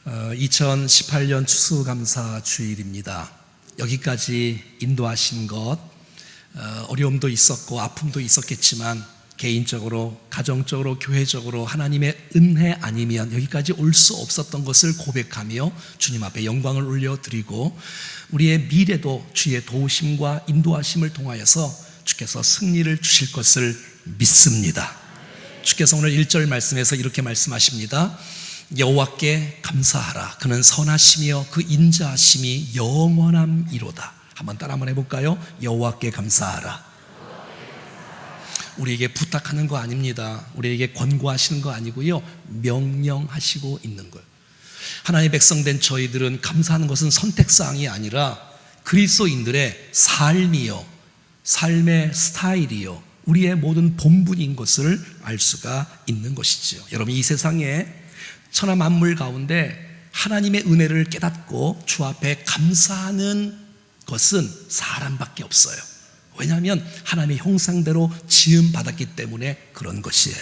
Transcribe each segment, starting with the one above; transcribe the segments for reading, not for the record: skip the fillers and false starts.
2018년 추수감사 주일입니다. 여기까지 인도하신 것, 어려움도 있었고 아픔도 있었겠지만 개인적으로, 가정적으로, 교회적으로 하나님의 은혜 아니면 여기까지 올 수 없었던 것을 고백하며 주님 앞에 영광을 올려드리고, 우리의 미래도 주의 도우심과 인도하심을 통하여서 주께서 승리를 주실 것을 믿습니다. 주께서 오늘 1절 말씀에서 이렇게 말씀하십니다. 여호와께 감사하라. 그는 선하시며 그 인자하심이 영원함이로다. 한번 따라 한번 해볼까요? 여호와께 감사하라. 우리에게 부탁하는 거 아닙니다. 우리에게 권고하시는 거 아니고요, 명령하시고 있는 거예요. 하나님의 백성된 저희들은 감사하는 것은 선택사항이 아니라 그리스도인들의 삶이요, 삶의 스타일이요, 우리의 모든 본분인 것을 알 수가 있는 것이지요. 여러분, 이 세상에 천하 만물 가운데 하나님의 은혜를 깨닫고 주 앞에 감사하는 것은 사람밖에 없어요. 왜냐하면 하나님의 형상대로 지음받았기 때문에 그런 것이에요.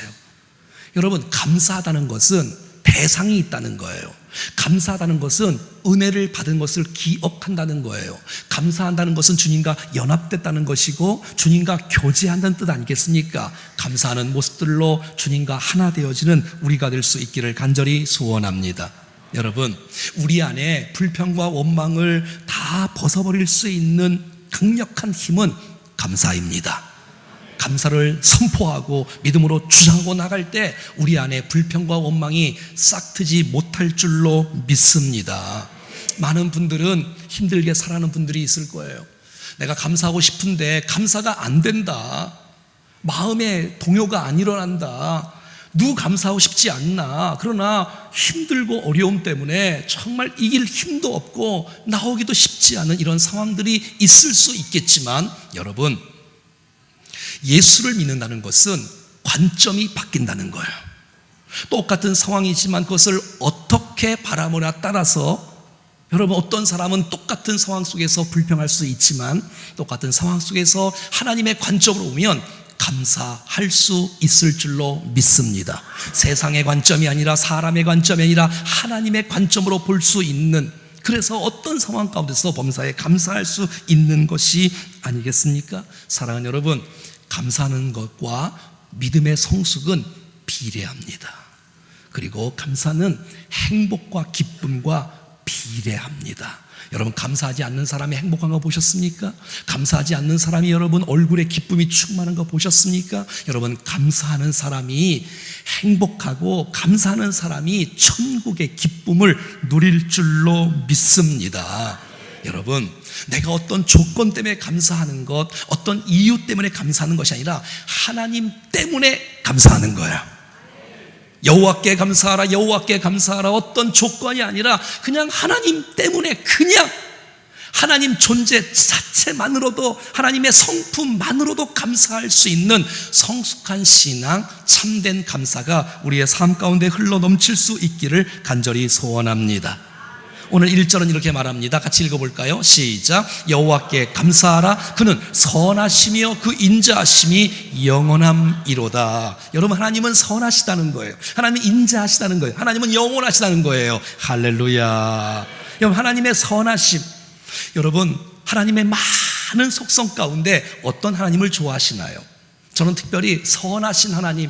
여러분, 감사하다는 것은 대상이 있다는 거예요. 감사하다는 것은 은혜를 받은 것을 기억한다는 거예요. 감사한다는 것은 주님과 연합됐다는 것이고 주님과 교제한다는 뜻 아니겠습니까? 감사하는 모습들로 주님과 하나 되어지는 우리가 될 수 있기를 간절히 소원합니다. 여러분, 우리 안에 불평과 원망을 다 벗어버릴 수 있는 강력한 힘은 감사입니다. 감사를 선포하고 믿음으로 주장하고 나갈 때 우리 안에 불평과 원망이 싹트지 못할 줄로 믿습니다. 많은 분들은 힘들게 살아가는 분들이 있을 거예요. 내가 감사하고 싶은데 감사가 안 된다. 마음의 동요가 안 일어난다. 누구 감사하고 싶지 않나. 그러나 힘들고 어려움 때문에 정말 이길 힘도 없고 나오기도 쉽지 않은 이런 상황들이 있을 수 있겠지만, 여러분, 예수를 믿는다는 것은 관점이 바뀐다는 거예요. 똑같은 상황이지만 그것을 어떻게 바라보냐에 따라서, 여러분, 어떤 사람은 똑같은 상황 속에서 불평할 수 있지만 똑같은 상황 속에서 하나님의 관점으로 보면 감사할 수 있을 줄로 믿습니다. 세상의 관점이 아니라, 사람의 관점이 아니라 하나님의 관점으로 볼 수 있는, 그래서 어떤 상황 가운데서 범사에 감사할 수 있는 것이 아니겠습니까? 사랑하는 여러분, 감사하는 것과 믿음의 성숙은 비례합니다. 그리고 감사는 행복과 기쁨과 비례합니다. 여러분, 감사하지 않는 사람이 행복한 거 보셨습니까? 감사하지 않는 사람이 여러분 얼굴에 기쁨이 충만한 거 보셨습니까? 여러분, 감사하는 사람이 행복하고 감사하는 사람이 천국의 기쁨을 누릴 줄로 믿습니다. 여러분, 내가 어떤 조건 때문에 감사하는 것, 어떤 이유 때문에 감사하는 것이 아니라 하나님 때문에 감사하는 거야. 여호와께 감사하라, 여호와께 감사하라. 어떤 조건이 아니라 그냥 하나님 때문에, 그냥 하나님 존재 자체만으로도, 하나님의 성품만으로도 감사할 수 있는 성숙한 신앙, 참된 감사가 우리의 삶 가운데 흘러 넘칠 수 있기를 간절히 소원합니다. 오늘 1절은 이렇게 말합니다. 같이 읽어볼까요? 시작. 여호와께 감사하라. 그는 선하시며 그 인자하심이 영원함이로다. 여러분, 하나님은 선하시다는 거예요. 하나님은 인자하시다는 거예요. 하나님은 영원하시다는 거예요. 할렐루야. 여러분, 하나님의 선하심, 여러분, 하나님의 많은 속성 가운데 어떤 하나님을 좋아하시나요? 저는 특별히 선하신 하나님,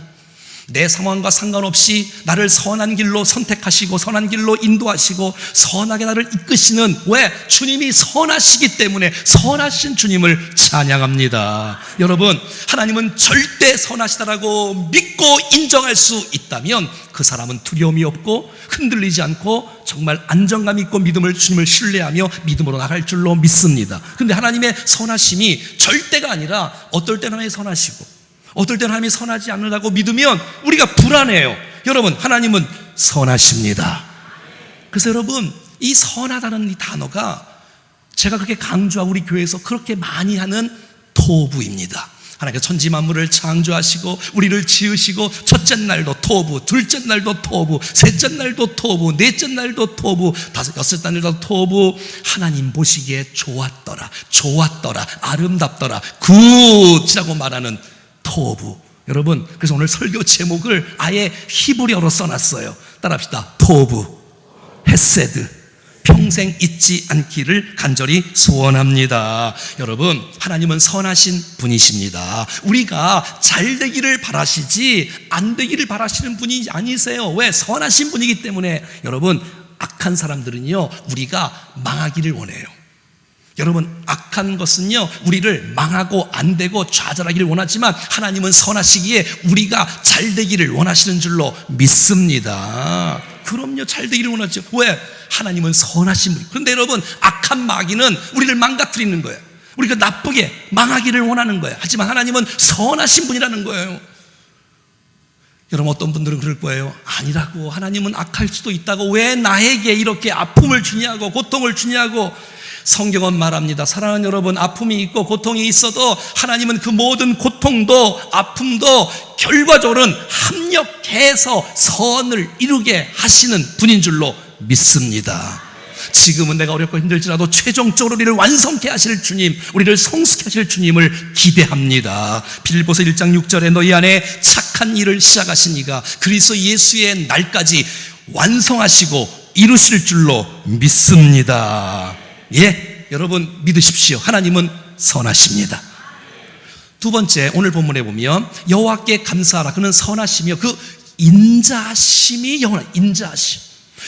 내 상황과 상관없이 나를 선한 길로 선택하시고 선한 길로 인도하시고 선하게 나를 이끄시는, 왜? 주님이 선하시기 때문에 선하신 주님을 찬양합니다. 여러분, 하나님은 절대 선하시다라고 믿고 인정할 수 있다면 그 사람은 두려움이 없고 흔들리지 않고 정말 안정감 있고 주님을 신뢰하며 믿음으로 나갈 줄로 믿습니다. 그런데 하나님의 선하심이 절대가 아니라 어떨 때는 하나님이 선하시고 어떨 때는 하나님이 선하지 않으라고 믿으면 우리가 불안해요. 여러분, 하나님은 선하십니다. 그래서 여러분, 이 선하다는 이 단어가 제가 그렇게 강조하고 우리 교회에서 그렇게 많이 하는 토부입니다. 하나님께서 천지 만물을 창조하시고 우리를 지으시고 첫째 날도 토부, 둘째 날도 토부, 셋째 날도 토부, 넷째 날도 토부, 다섯, 여섯 날도 토부. 하나님 보시기에 좋았더라, 좋았더라, 아름답더라, 굿이라고 말하는 토부. 여러분, 그래서 오늘 설교 제목을 아예 히브리어로 써놨어요. 따라합시다. 토부. 헤세드 평생 잊지 않기를 간절히 소원합니다. 여러분, 하나님은 선하신 분이십니다. 우리가 잘 되기를 바라시지 안 되기를 바라시는 분이 아니세요. 왜? 선하신 분이기 때문에. 여러분, 악한 사람들은요, 우리가 망하기를 원해요. 여러분, 악한 것은요, 우리를 망하고 안 되고 좌절하기를 원하지만 하나님은 선하시기에 우리가 잘 되기를 원하시는 줄로 믿습니다. 그럼요, 잘 되기를 원하죠. 왜? 하나님은 선하신 분. 그런데 여러분, 악한 마귀는 우리를 망가뜨리는 거예요. 우리가 나쁘게 망하기를 원하는 거예요. 하지만 하나님은 선하신 분이라는 거예요. 여러분, 어떤 분들은 그럴 거예요. 아니라고, 하나님은 악할 수도 있다고, 왜 나에게 이렇게 아픔을 주냐고, 고통을 주냐고. 성경은 말합니다. 사랑하는 여러분, 아픔이 있고 고통이 있어도 하나님은 그 모든 고통도 아픔도 결과적으로는 합력해서 선을 이루게 하시는 분인 줄로 믿습니다. 지금은 내가 어렵고 힘들지라도 최종적으로 우리를 완성케 하실 주님, 우리를 성숙케 하실 주님을 기대합니다. 빌립보서 1장 6절에 너희 안에 착한 일을 시작하신 이가 그리스도 예수의 날까지 완성하시고 이루실 줄로 믿습니다. 예, 여러분 믿으십시오. 하나님은 선하십니다. 두 번째, 오늘 본문에 보면 여호와께 감사하라. 그는 선하시며 그 인자하심이 영원하다. 인자하심,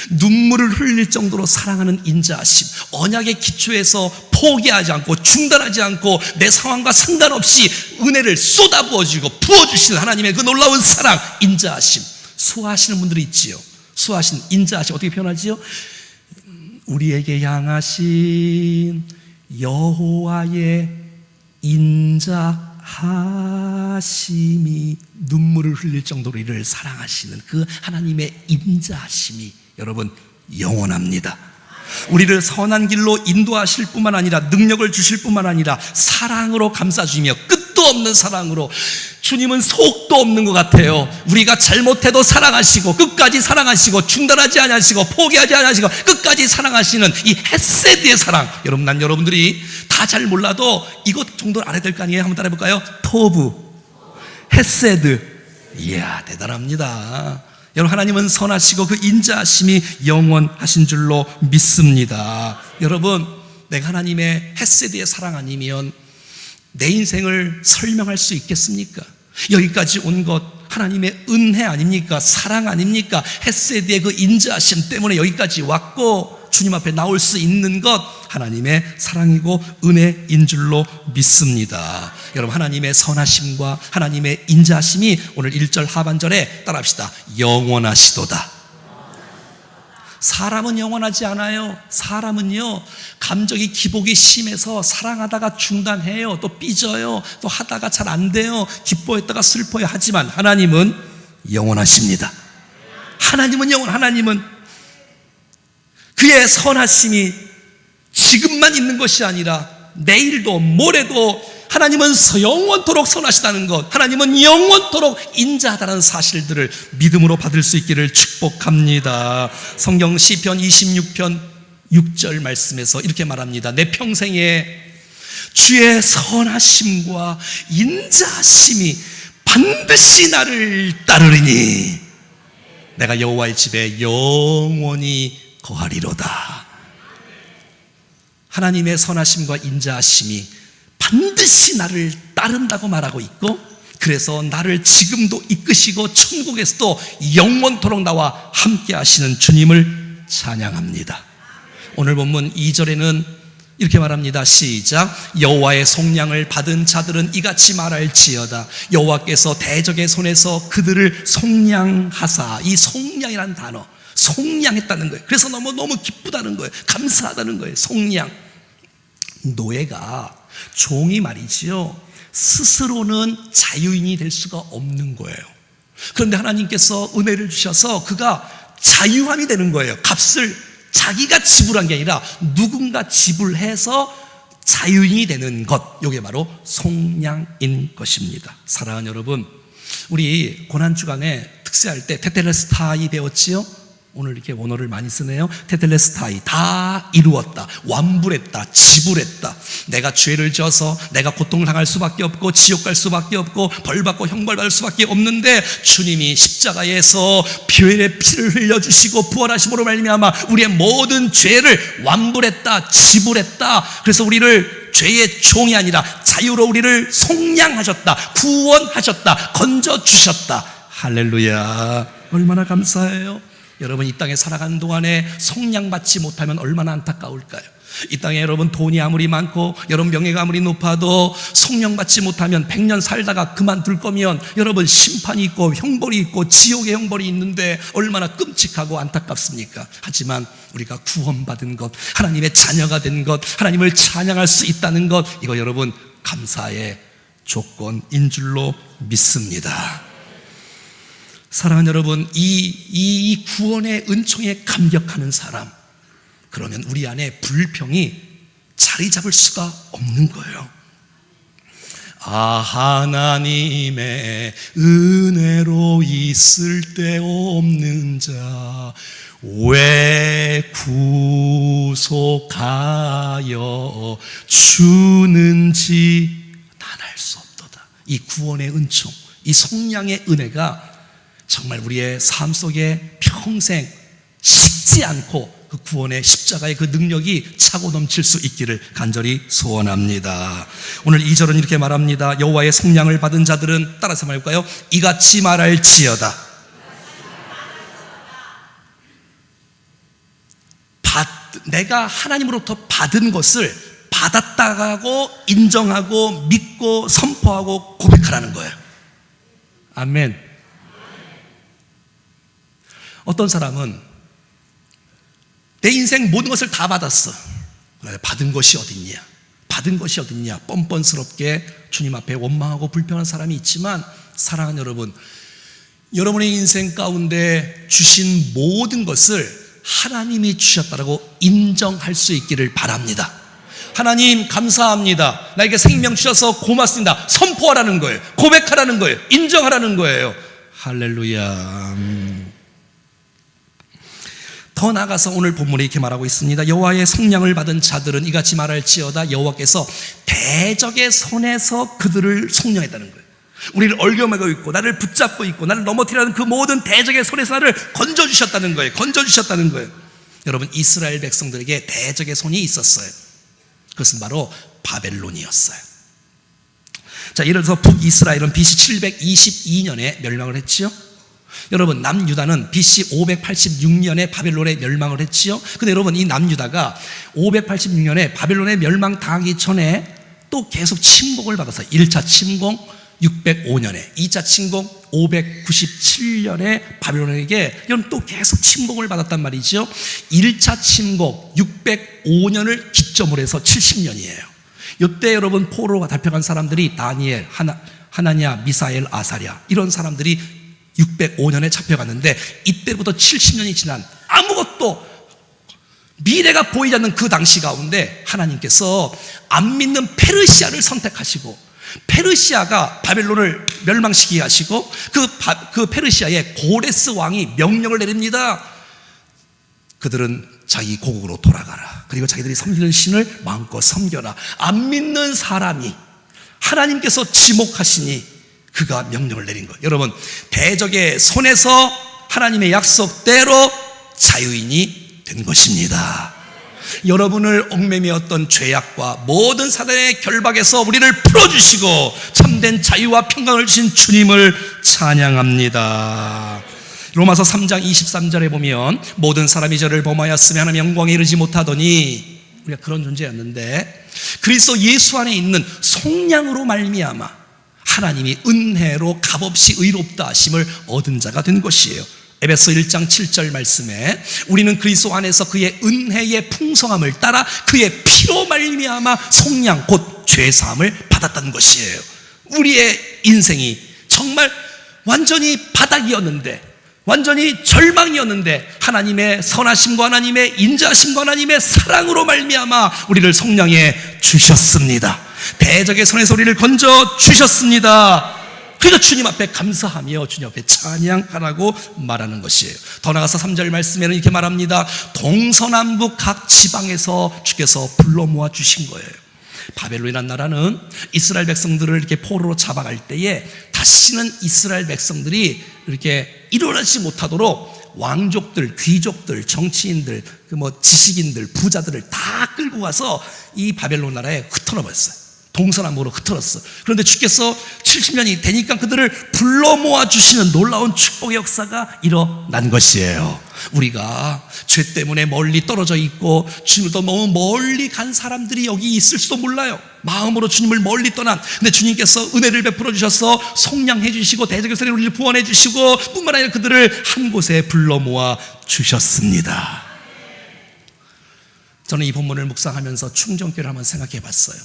눈물을 흘릴 정도로 사랑하는 인자하심, 언약의 기초에서 포기하지 않고 중단하지 않고 내 상황과 상관없이 은혜를 쏟아부어주고 부어주시는 하나님의 그 놀라운 사랑, 인자하심. 수하시는 분들이 있지요. 수하신 인자하심 어떻게 표현하지요? 우리에게 향하신 여호와의 인자하심이, 눈물을 흘릴 정도로 이를 사랑하시는 그 하나님의 인자하심이 여러분 영원합니다. 우리를 선한 길로 인도하실 뿐만 아니라 능력을 주실 뿐만 아니라 사랑으로 감싸주시며 끝도 없는 사랑으로, 주님은 속도 없는 것 같아요. 우리가 잘못해도 사랑하시고 끝까지 사랑하시고 중단하지 않으시고 포기하지 않으시고 끝까지 사랑하시는 이 헤세드의 사랑. 여러분, 난 여러분들이 다 잘 몰라도 이것 정도는 알아야 될 거 아니에요? 한번 따라해 볼까요? 토브, 헤세드. 이야, 대단합니다. 여러분, 하나님은 선하시고 그 인자하심이 영원하신 줄로 믿습니다. 여러분, 내가 하나님의 헤세드의 사랑 아니면 내 인생을 설명할 수 있겠습니까? 여기까지 온 것 하나님의 은혜 아닙니까? 사랑 아닙니까? 헤세드의 그 인자하심 때문에 여기까지 왔고 주님 앞에 나올 수 있는 것 하나님의 사랑이고 은혜인 줄로 믿습니다. 여러분, 하나님의 선하심과 하나님의 인자하심이 오늘 1절 하반절에 따라합시다. 영원하시도다. 사람은 영원하지 않아요. 사람은요, 감정이 기복이 심해서 사랑하다가 중단해요. 또 삐져요. 또 하다가 잘 안 돼요. 기뻐했다가 슬퍼요. 하지만 하나님은 영원하십니다. 하나님은 하나님은 그의 선하심이 지금만 있는 것이 아니라 내일도 모레도 하나님은 영원토록 선하시다는 것, 하나님은 영원토록 인자하다는 사실들을 믿음으로 받을 수 있기를 축복합니다. 성경 시편 26편 6절 말씀에서 이렇게 말합니다. 내 평생에 주의 선하심과 인자하심이 반드시 나를 따르리니 내가 여호와의 집에 영원히 거하리로다. 하나님의 선하심과 인자하심이 반드시 나를 따른다고 말하고 있고, 그래서 나를 지금도 이끄시고 천국에서도 영원토록 나와 함께 하시는 주님을 찬양합니다. 오늘 본문 2절에는 이렇게 말합니다. 시작. 여호와의 속량을 받은 자들은 이같이 말할지어다. 여호와께서 대적의 손에서 그들을 속량하사. 이 속량이라는 단어, 속량했다는 거예요. 그래서 너무 기쁘다는 거예요. 감사하다는 거예요. 속량. 노예가, 종이 말이지요, 스스로는 자유인이 될 수가 없는 거예요. 그런데 하나님께서 은혜를 주셔서 그가 자유함이 되는 거예요. 값을 자기가 지불한 게 아니라 누군가 지불해서 자유인이 되는 것, 이게 바로 속량인 것입니다. 사랑하는 여러분, 우리 고난주간에 특세할 때 테텔레스타이 배웠지요? 오늘 이렇게 원어를 많이 쓰네요. 테텔레스타이, 다 이루었다, 완불했다, 지불했다. 내가 죄를 지어서 내가 고통을 당할 수밖에 없고 지옥 갈 수밖에 없고 벌받고 형벌받을 수밖에 없는데 주님이 십자가에서 피의 피를 흘려주시고 부활하심으로 말미암아 우리의 모든 죄를 완불했다, 지불했다. 그래서 우리를 죄의 종이 아니라 자유로 우리를 속량하셨다, 구원하셨다, 건져주셨다. 할렐루야, 얼마나 감사해요. 여러분, 이 땅에 살아가는 동안에 속량받지 못하면 얼마나 안타까울까요? 이 땅에 여러분 돈이 아무리 많고 여러분 명예가 아무리 높아도 속량받지 못하면 100년 살다가 그만둘 거면 여러분 심판이 있고 형벌이 있고 지옥의 형벌이 있는데 얼마나 끔찍하고 안타깝습니까? 하지만 우리가 구원받은 것, 하나님의 자녀가 된 것, 하나님을 찬양할 수 있다는 것, 이거 여러분 감사의 조건인 줄로 믿습니다. 사랑하는 여러분, 이 구원의 은총에 감격하는 사람, 그러면 우리 안에 불평이 자리 잡을 수가 없는 거예요. 하나님의 은혜로 있을 데 없는 자 왜 구속하여 주는지 난 알 수 없도다. 이 구원의 은총, 이 속량의 은혜가 정말 우리의 삶 속에 평생 식지 않고 그 구원의 십자가의 그 능력이 차고 넘칠 수 있기를 간절히 소원합니다. 오늘 2절은 이렇게 말합니다. 여호와의 속량을 받은 자들은, 따라서 말할까요? 이같이 말할지어다. 내가 하나님으로부터 받은 것을 받았다고 인정하고 믿고 선포하고 고백하라는 거예요. 아멘. 어떤 사람은 내 인생 모든 것을 다 받았어. 받은 것이 어딨냐? 받은 것이 어딨냐? 뻔뻔스럽게 주님 앞에 원망하고 불평한 사람이 있지만, 사랑하는 여러분, 여러분의 인생 가운데 주신 모든 것을 하나님이 주셨다라고 인정할 수 있기를 바랍니다. 하나님 감사합니다. 나에게 생명 주셔서 고맙습니다. 선포하라는 거예요. 고백하라는 거예요. 인정하라는 거예요. 할렐루야. 더 나아가서 오늘 본문에 이렇게 말하고 있습니다. 여호와의 속량을 받은 자들은 이같이 말할지어다. 여호와께서 대적의 손에서 그들을 속량했다는 거예요. 우리를 얽어매고 있고 나를 붙잡고 있고 나를 넘어뜨리는 그 모든 대적의 손에서 나를 건져주셨다는 거예요. 건져주셨다는 거예요. 여러분, 이스라엘 백성들에게 대적의 손이 있었어요. 그것은 바로 바벨론이었어요. 자, 예를 들어서 북이스라엘은 BC 722년에 멸망을 했지요. 여러분, 남유다는 BC 586년에 바벨론에 멸망을 했지요. 근데 여러분, 이 남유다가 586년에 바벨론에 멸망당하기 전에 또 계속 침공을 받았어요. 1차 침공 605년에, 2차 침공 597년에 바벨론에게 또 계속 침공을 받았단 말이죠. 1차 침공 605년을 기점으로 해서 70년이에요. 이때 여러분 포로가 잡혀간 사람들이 다니엘, 하나냐, 미사엘, 아사랴, 이런 사람들이 605년에 잡혀갔는데, 이때부터 70년이 지난 아무것도 미래가 보이지 않는 그 당시 가운데 하나님께서 안 믿는 페르시아를 선택하시고, 페르시아가 바벨론을 멸망시키게 하시고, 그 페르시아의 고레스 왕이 명령을 내립니다. 그들은 자기 고국으로 돌아가라. 그리고 자기들이 섬기는 신을 마음껏 섬겨라. 안 믿는 사람이 하나님께서 지목하시니 그가 명령을 내린 거예요. 여러분, 대적의 손에서 하나님의 약속대로 자유인이 된 것입니다. 여러분을 얽매매었던 죄악과 모든 사단의 결박에서 우리를 풀어주시고 참된 자유와 평강을 주신 주님을 찬양합니다. 로마서 3장 23절에 보면, 모든 사람이 저를 범하였으며 하나님 영광에 이르지 못하더니, 우리가 그런 존재였는데 그리스도 예수 안에 있는 속량으로 말미암아 하나님이 은혜로 값없이 의롭다 하심을 얻은 자가 된 것이에요. 에베소 1장 7절 말씀에 우리는 그리스도 안에서 그의 은혜의 풍성함을 따라 그의 피로 말미암아 속량 곧 죄사함을 받았다는 것이에요. 우리의 인생이 정말 완전히 바닥이었는데, 완전히 절망이었는데 하나님의 선하심과 하나님의 인자하심과 하나님의 사랑으로 말미암아 우리를 속량해 주셨습니다. 대적의 손에서 우리를 건져 주셨습니다. 그러니까 주님 앞에 감사하며 주님 앞에 찬양하라고 말하는 것이에요. 더 나아가서 3절 말씀에는 이렇게 말합니다. 동서남북 각 지방에서 주께서 불러 모아 주신 거예요. 바벨론이라는 나라는 이스라엘 백성들을 이렇게 포로로 잡아갈 때에 다시는 이스라엘 백성들이 이렇게 일어나지 못하도록 왕족들, 귀족들, 정치인들, 지식인들, 부자들을 다 끌고 가서 이 바벨론 나라에 흩어놓아 버렸어요. 동서남북으로 흩어졌어. 그런데 주께서 70년이 되니까 그들을 불러 모아 주시는 놀라운 축복의 역사가 일어난 것이에요. 우리가 죄 때문에 멀리 떨어져 있고 주님도 너무 멀리 간 사람들이 여기 있을 수도 몰라요. 마음으로 주님을 멀리 떠난, 근데 주님께서 은혜를 베풀어 주셔서 속량해 주시고 대적에서 우리를 구원해 주시고 뿐만 아니라 그들을 한 곳에 불러 모아 주셨습니다. 저는 이 본문을 묵상하면서 충정교를 한번 생각해 봤어요.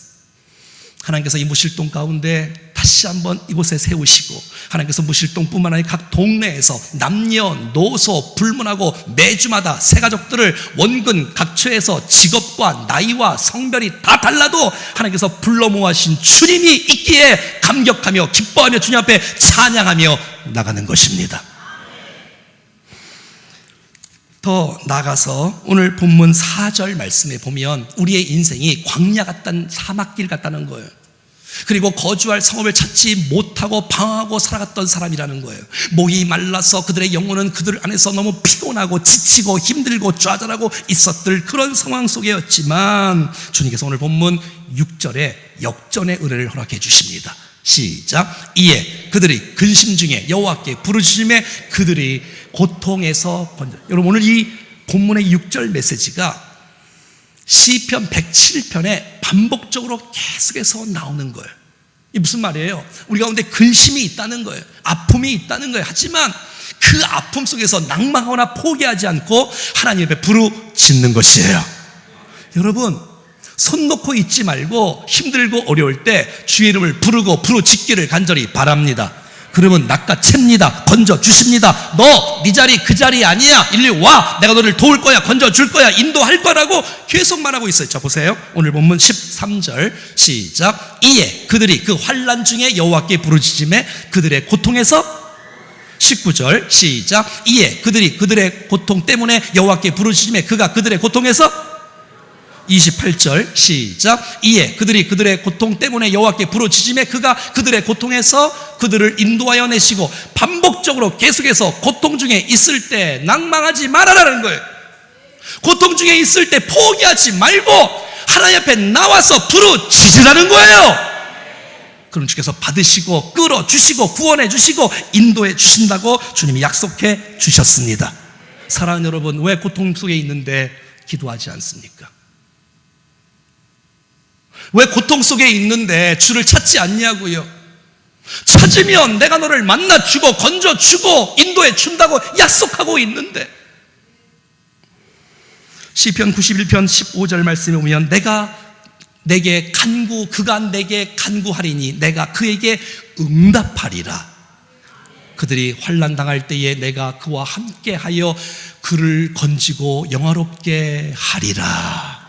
하나님께서 이 무실동 가운데 다시 한번 이곳에 세우시고, 하나님께서 무실동뿐만 아니라 각 동네에서 남녀, 노소, 불문하고 매주마다 새 가족들을 원근 각처에서 직업과 나이와 성별이 다 달라도 하나님께서 불러 모아신 주님이 있기에 감격하며 기뻐하며 주님 앞에 찬양하며 나가는 것입니다. 더 나아가서 오늘 본문 4절 말씀에 보면 우리의 인생이 광야 같다는 사막길 같다는 거예요. 그리고 거주할 성읍을 찾지 못하고 방황하고 살아갔던 사람이라는 거예요. 목이 말라서 그들의 영혼은 그들 안에서 너무 피곤하고 지치고 힘들고 좌절하고 있었던 그런 상황 속이었지만 주님께서 오늘 본문 6절에 역전의 은혜를 허락해 주십니다. 시작. 이에 그들이 근심 중에 여호와께 부르짖음에 그들이 고통에서 건져. 여러분, 오늘 이 본문의 6절 메시지가 시편 107편에 반복적으로 계속해서 나오는 거예요. 이게 무슨 말이에요? 우리 가운데 근심이 있다는 거예요. 아픔이 있다는 거예요. 하지만 그 아픔 속에서 낭망하거나 포기하지 않고 하나님 앞에 부르짖는 것이에요. 여러분, 손 놓고 있지 말고 힘들고 어려울 때 주의 이름을 부르고 부르짖기를 간절히 바랍니다. 그러면 낚아챕니다. 건져주십니다. 너 네 자리 그 자리 아니야. 일리 와. 내가 너를 도울 거야. 건져줄 거야. 인도할 거라고 계속 말하고 있어요. 자, 보세요. 오늘 본문 13절 시작. 이에 그들이 그 환난 중에 여호와께 부르짖음에 그들의 고통에서 19절 시작. 이에 그들이 그들의 고통 때문에 여호와께 부르짖음에 그가 그들의 고통에서 28절 시작. 이에 그들이 그들의 고통 때문에 여호와께 부르짖음에 그가 그들의 고통에서 그들을 인도하여 내시고, 반복적으로 계속해서 고통 중에 있을 때 낭망하지 말아라는 거예요. 고통 중에 있을 때 포기하지 말고 하나님 앞에 나와서 부르짖으라는 거예요. 그럼 주께서 받으시고 끌어주시고 구원해 주시고 인도해 주신다고 주님이 약속해 주셨습니다. 사랑하는 여러분, 왜 고통 속에 있는데 기도하지 않습니까? 왜 고통 속에 있는데 주를 찾지 않냐고요? 찾으면 내가 너를 만나주고 건져주고 인도해 준다고 약속하고 있는데. 시편 91편 15절 말씀에 보면 내가 내게 간구, 그가 내게 간구하리니 내가 그에게 응답하리라. 그들이 환난 당할 때에 내가 그와 함께하여 그를 건지고 영화롭게 하리라.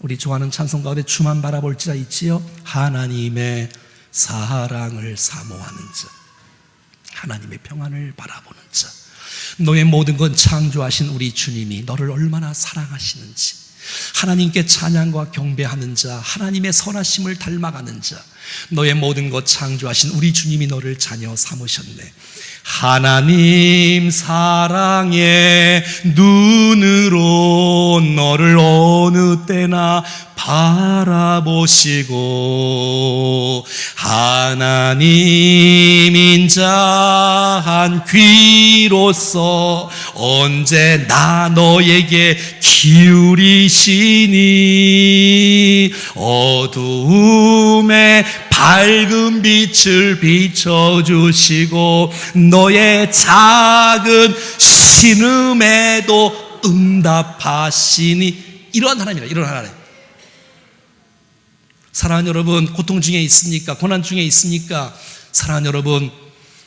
우리 좋아하는 찬송 가운데 주만 바라볼지라 있지요. 하나님의 사랑을 사모하는 자, 하나님의 평안을 바라보는 자, 너의 모든 건 창조하신 우리 주님이 너를 얼마나 사랑하시는지, 하나님께 찬양과 경배하는 자, 하나님의 선하심을 닮아가는 자, 너의 모든 것 창조하신 우리 주님이 너를 자녀 삼으셨네. 하나님 사랑의 눈으로 너를 어느 때나 바라보시고, 하나님 인자한 귀로서 언제나 너에게 기울이시니 어두움에 밝은 빛을 비춰주시고 너의 작은 신음에도 응답하시니. 이러한 하나님이라, 이런 하나님. 사랑하는 여러분, 고통 중에 있습니까? 고난 중에 있습니까? 사랑하는 여러분,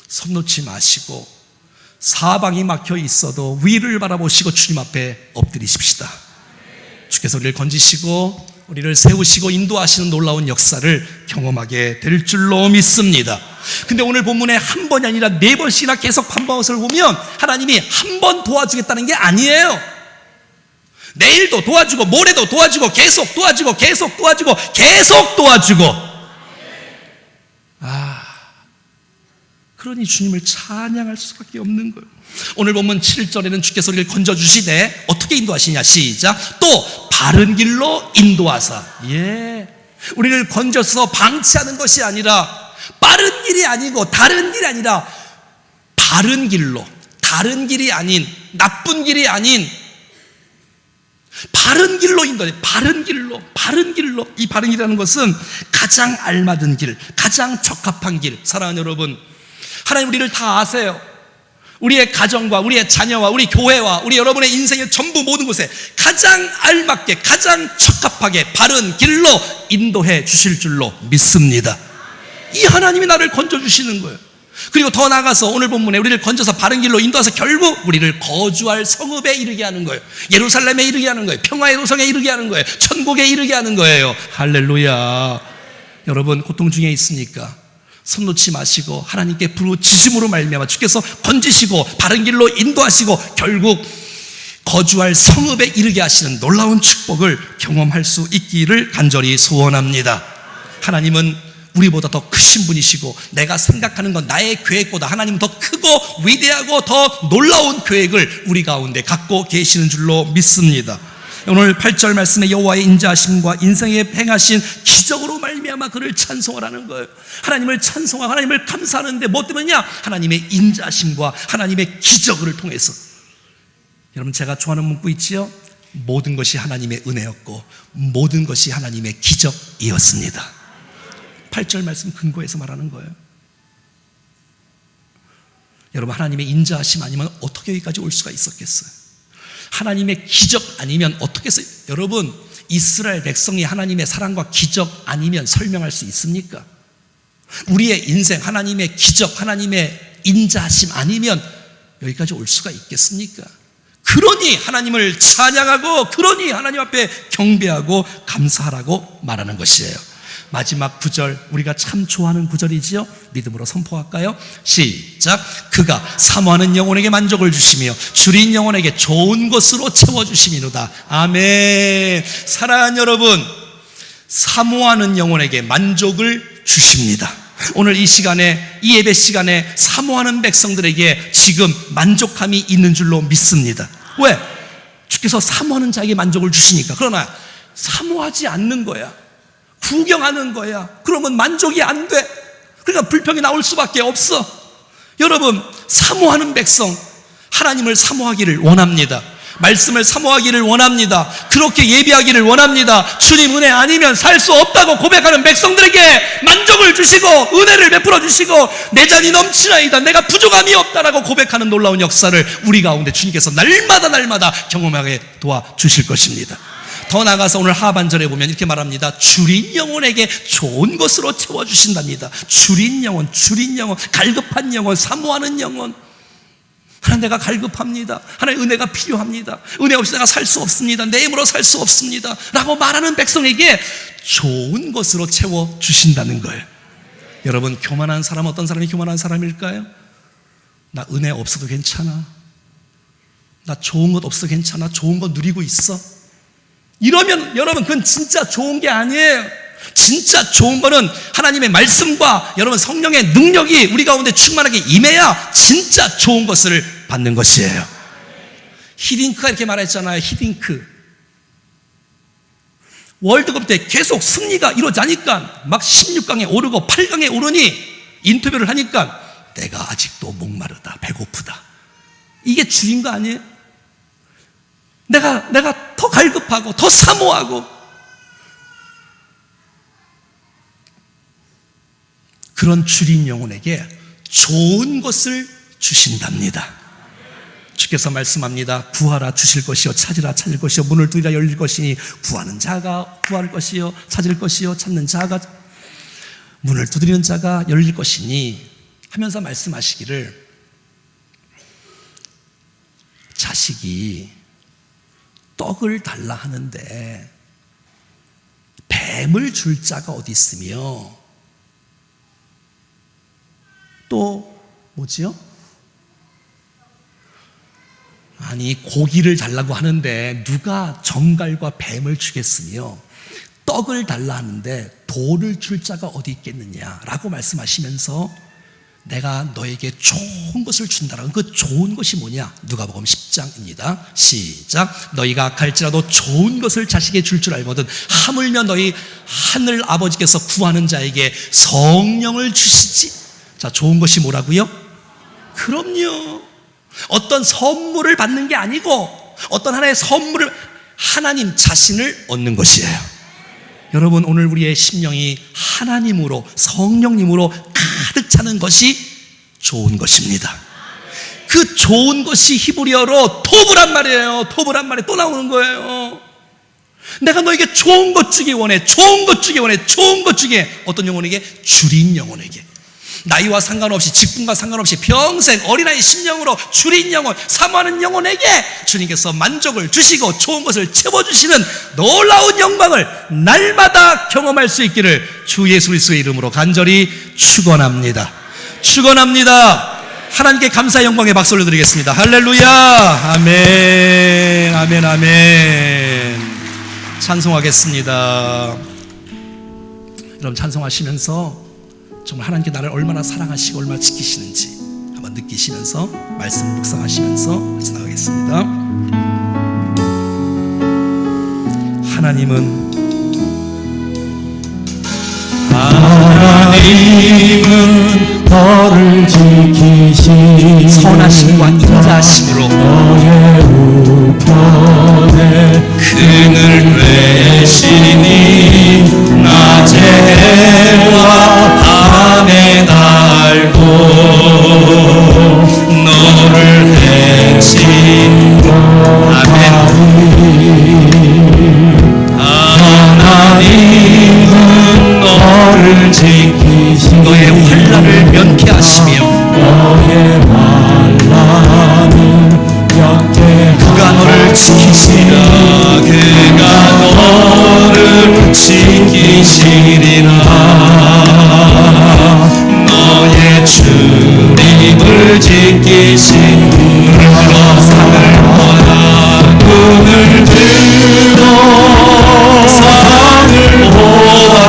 손 놓지 마시고 사방이 막혀 있어도 위를 바라보시고 주님 앞에 엎드리십시다. 주께서 우리를 건지시고 우리를 세우시고 인도하시는 놀라운 역사를 경험하게 될 줄로 믿습니다. 근데 오늘 본문에 한 번이 아니라 4번씩이나 계속 반복한 것을 보면 하나님이 한 번 도와주겠다는 게 아니에요. 내일도 도와주고 모레도 도와주고 계속 도와주고 계속 도와주고 계속 도와주고. 그러니 주님을 찬양할 수밖에 없는 거예요. 오늘 보면 7절에는 주께서 우리를 건져주시되 어떻게 인도하시냐, 시작. 또 바른 길로 인도하사. 우리를 건져서 방치하는 것이 아니라, 빠른 길이 아니고 다른 길이 아니라 바른 길로, 다른 길이 아닌, 나쁜 길이 아닌 바른 길로 인도해. 바른 길로, 바른 길로. 이 바른 길이라는 것은 가장 알맞은 길, 가장 적합한 길. 사랑하는 여러분, 하나님 우리를 다 아세요. 우리의 가정과 우리의 자녀와 우리 교회와 우리 여러분의 인생의 전부 모든 곳에 가장 알맞게, 가장 적합하게 바른 길로 인도해 주실 줄로 믿습니다. 이 하나님이 나를 건져주시는 거예요. 그리고 더 나아가서 오늘 본문에 우리를 건져서 바른 길로 인도해서 결국 우리를 거주할 성읍에 이르게 하는 거예요. 예루살렘에 이르게 하는 거예요. 평화의 도성에 이르게 하는 거예요. 천국에 이르게 하는 거예요. 할렐루야. 여러분, 고통 중에 있으니까 손 놓지 마시고 하나님께 부르짖음으로 말미암아 주께서 건지시고 바른 길로 인도하시고 결국 거주할 성읍에 이르게 하시는 놀라운 축복을 경험할 수 있기를 간절히 소원합니다. 하나님은 우리보다 더 크신 분이시고 내가 생각하는 건 나의 계획보다 하나님은 더 크고 위대하고 더 놀라운 계획을 우리 가운데 갖고 계시는 줄로 믿습니다. 오늘 8절 말씀에 여호와의 인자하심과 인생에 행하신 기적으로 말미암아 그를 찬송하라는 거예요. 하나님을 찬송하고 하나님을 감사하는데 뭐 때문이냐? 하나님의 인자하심과 하나님의 기적을 통해서. 여러분, 제가 좋아하는 문구 있지요? 모든 것이 하나님의 은혜였고 모든 것이 하나님의 기적이었습니다. 8절 말씀 근거해서 말하는 거예요. 여러분, 하나님의 인자하심 아니면 어떻게 여기까지 올 수가 있었겠어요? 하나님의 기적 아니면 어떻게 했어요? 여러분, 이스라엘 백성이 하나님의 사랑과 기적 아니면 설명할 수 있습니까? 우리의 인생 하나님의 기적, 하나님의 인자하심 아니면 여기까지 올 수가 있겠습니까? 그러니 하나님을 찬양하고 그러니 하나님 앞에 경배하고 감사하라고 말하는 것이에요. 마지막 9절, 우리가 참 좋아하는 9절이지요? 믿음으로 선포할까요? 시작. 그가 사모하는 영혼에게 만족을 주시며 줄인 영혼에게 좋은 것으로 채워주심이로다. 아멘. 사랑하는 여러분, 사모하는 영혼에게 만족을 주십니다. 오늘 이 시간에, 이 예배 시간에 사모하는 백성들에게 지금 만족함이 있는 줄로 믿습니다. 왜? 주께서 사모하는 자에게 만족을 주시니까. 그러나 사모하지 않는 거야, 구경하는 거야, 그러면 만족이 안 돼. 그러니까 불평이 나올 수밖에 없어. 여러분, 사모하는 백성, 하나님을 사모하기를 원합니다. 말씀을 사모하기를 원합니다. 그렇게 예비하기를 원합니다. 주님 은혜 아니면 살 수 없다고 고백하는 백성들에게 만족을 주시고 은혜를 베풀어 주시고 내 잔이 넘치나이다, 내가 부족함이 없다라고 고백하는 놀라운 역사를 우리 가운데 주님께서 날마다 경험하게 도와주실 것입니다. 더 나아가서 오늘 하반절에 보면 이렇게 말합니다. 줄인 영혼에게 좋은 것으로 채워주신답니다. 줄인 영혼, 갈급한 영혼, 사모하는 영혼. 하나님, 내가 갈급합니다. 하나님, 은혜가 필요합니다. 은혜 없이 내가 살 수 없습니다. 내 힘으로 살 수 없습니다 라고 말하는 백성에게 좋은 것으로 채워주신다는 거예요. 여러분, 교만한 사람, 어떤 사람이 교만한 사람일까요? 나 은혜 없어도 괜찮아, 나 좋은 것 없어도 괜찮아, 좋은 거 누리고 있어, 이러면 여러분, 그건 진짜 좋은 게 아니에요. 진짜 좋은 거는 하나님의 말씀과 여러분 성령의 능력이 우리 가운데 충만하게 임해야 진짜 좋은 것을 받는 것이에요. 히딩크가 이렇게 말했잖아요. 히딩크, 월드컵 때 계속 승리가 이루어지니까 막 16강에 오르고 8강에 오르니 인터뷰를 하니까 내가 아직도 목마르다, 배고프다. 이게 주인 거 아니에요? 내가 더 갈급하고 더 사모하고. 그런 줄인 영혼에게 좋은 것을 주신답니다. 주께서 말씀합니다. 구하라 주실 것이요, 찾으라 찾을 것이요, 문을 두드리라 열릴 것이니 구하는 자가 구할 것이요, 찾을 것이요, 찾는 자가, 문을 두드리는 자가 열릴 것이니 하면서 말씀하시기를, 자식이 떡을 달라 하는데 뱀을 줄 자가 어디 있으며 또 뭐지요? 아니 고기를 달라고 하는데 누가 정갈과 뱀을 주겠으며 떡을 달라 하는데 돌을 줄 자가 어디 있겠느냐라고 말씀하시면서 내가 너에게 좋은 것을 준다라는 그 좋은 것이 뭐냐? 누가복음 10장입니다. 시작. 너희가 악할지라도 좋은 것을 자식에게 줄 줄 알거든 하물며 너희 하늘 아버지께서 구하는 자에게 성령을 주시지. 자, 좋은 것이 뭐라고요? 그럼요. 어떤 선물을 받는 게 아니고 어떤 하나의 선물을 하나님 자신을 얻는 것이에요. 여러분, 오늘 우리의 심령이 하나님으로 성령님으로 가득 차는 것이 좋은 것입니다. 그 좋은 것이 히브리어로 토브란 말이에요. 토브란 말이 또 나오는 거예요. 내가 너에게 좋은 것 주기 원해. 좋은 것 주기 원해. 좋은 것 주기 원해. 어떤 영혼에게? 줄인 영혼에게. 나이와 상관없이 직분과 상관없이 평생 어린아이 심령으로 줄인 영혼, 사모하는 영혼에게 주님께서 만족을 주시고 좋은 것을 채워주시는 놀라운 영광을 날마다 경험할 수 있기를 주 예수 그리스도의 이름으로 간절히 축원합니다. 축원합니다. 하나님께 감사의 영광의 박수를 드리겠습니다. 할렐루야. 아멘. 아멘. 아멘. 찬송하겠습니다. 여러분, 찬송하시면서 정말 하나님께 나를 얼마나 사랑하시고 얼마나 지키시는지 한번 느끼시면서 말씀 묵상하시면서 나가겠습니다. 하나님은 너를 지키시니 선하심과 인자하심으로 너의 우편에 그늘 되시니 낮의 해와 밤의 달도 너를 해치고 아멘. 하나님은 너를 지키시니 너의 환난을 면케하시며 너의 환난을 면케하시며 그가 너를 지키시리라. 그가 너를 지키시리라. 너의 주님을 지키시리라. 산을 보라 눈을 들어 산을 보라.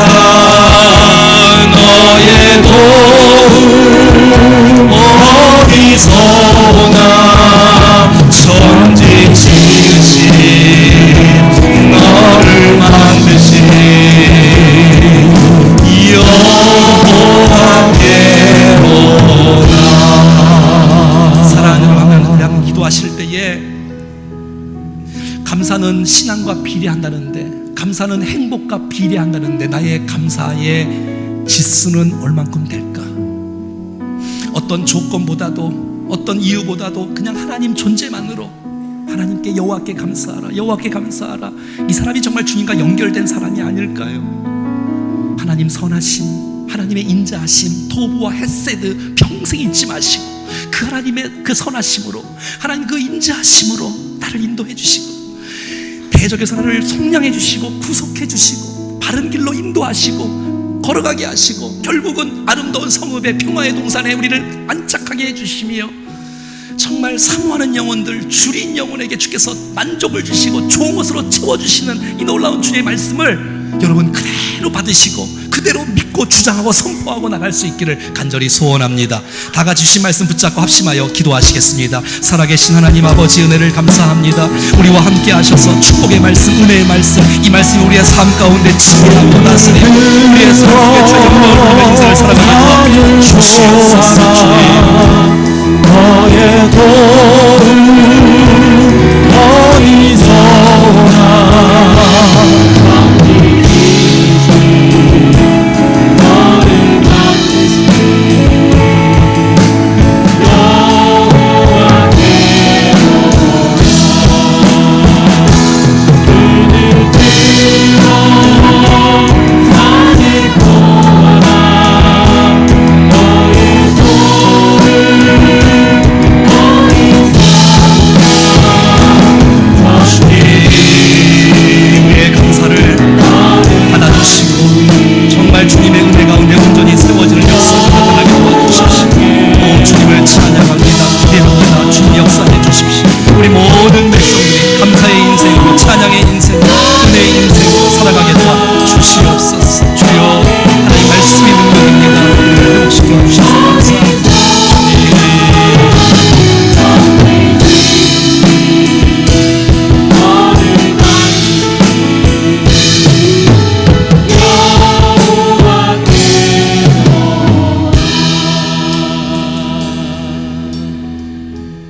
너의 도움 어디서나 천지치신 너를 만드신 여호와께로다. 사랑하는 여러분, 기도하실 때에 감사는 신앙과 비례한다는데, 감사는 행복과 비례한다는데 나의 감사의 지수는 얼만큼 될까? 어떤 조건보다도 어떤 이유보다도 그냥 하나님 존재만으로 하나님께 여호와께 감사하라, 여호와께 감사하라. 이 사람이 정말 주님과 연결된 사람이 아닐까요? 하나님 선하심, 하나님의 인자하심, 토부와 헤세드 평생 잊지 마시고 그 하나님의 그 선하심으로, 하나님 그 인자하심으로 나를 인도해 주시고 대적에서 나를 속량해 주시고 구속해 주시고 바른 길로 인도하시고 걸어가게 하시고 결국은 아름다운 성읍의 평화의 동산에 우리를 안착하게 해주시며 정말 사모하는 영혼들, 줄인 영혼에게 주께서 만족을 주시고 좋은 것으로 채워주시는 이 놀라운 주의 말씀을 여러분 그대로 받으시고 그대로 믿고 주장하고 선포하고 나갈 수 있기를 간절히 소원합니다. 다 같이 주신 말씀 붙잡고 합심하여 기도하시겠습니다. 살아계신 하나님 아버지, 은혜를 감사합니다. 우리와 함께 하셔서 축복의 말씀, 은혜의 말씀, 이 말씀이 우리의 삶 가운데 지배하고 다스리고 우리의 삶의 주의 영광을 인생을 살아가는 주시옵소서. 주님, 너의 도움 어디서나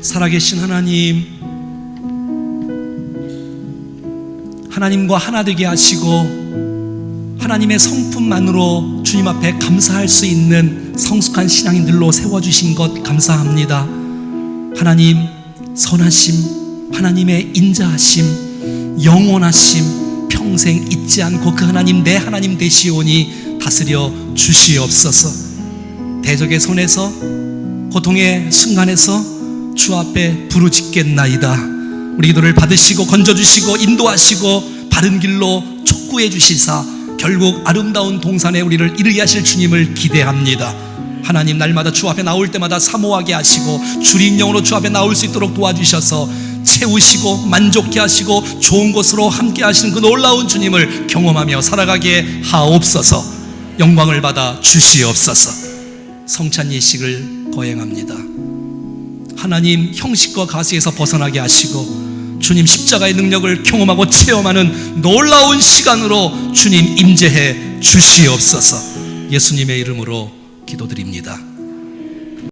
살아계신 하나님, 하나님과 하나 되게 하시고 하나님의 성품만으로 주님 앞에 감사할 수 있는 성숙한 신앙인들로 세워주신 것 감사합니다. 하나님 선하심, 하나님의 인자하심, 영원하심, 평생 잊지 않고 그 하나님 내 하나님 되시오니 다스려 주시옵소서. 대적의 손에서 고통의 순간에서 주 앞에 부르짖겠나이다. 우리 기도를 받으시고 건져주시고 인도하시고 바른 길로 촉구해 주시사 결국 아름다운 동산에 우리를 이르게 하실 주님을 기대합니다. 하나님 날마다 주 앞에 나올 때마다 사모하게 하시고 주린 영으로 주 앞에 나올 수 있도록 도와주셔서 채우시고 만족케 하시고 좋은 곳으로 함께 하시는 그 놀라운 주님을 경험하며 살아가게 하옵소서. 영광을 받아 주시옵소서. 성찬 예식을 거행합니다. 하나님 형식과 가시에서 벗어나게 하시고 주님 십자가의 능력을 경험하고 체험하는 놀라운 시간으로 주님 임재해 주시옵소서. 예수님의 이름으로 기도드립니다.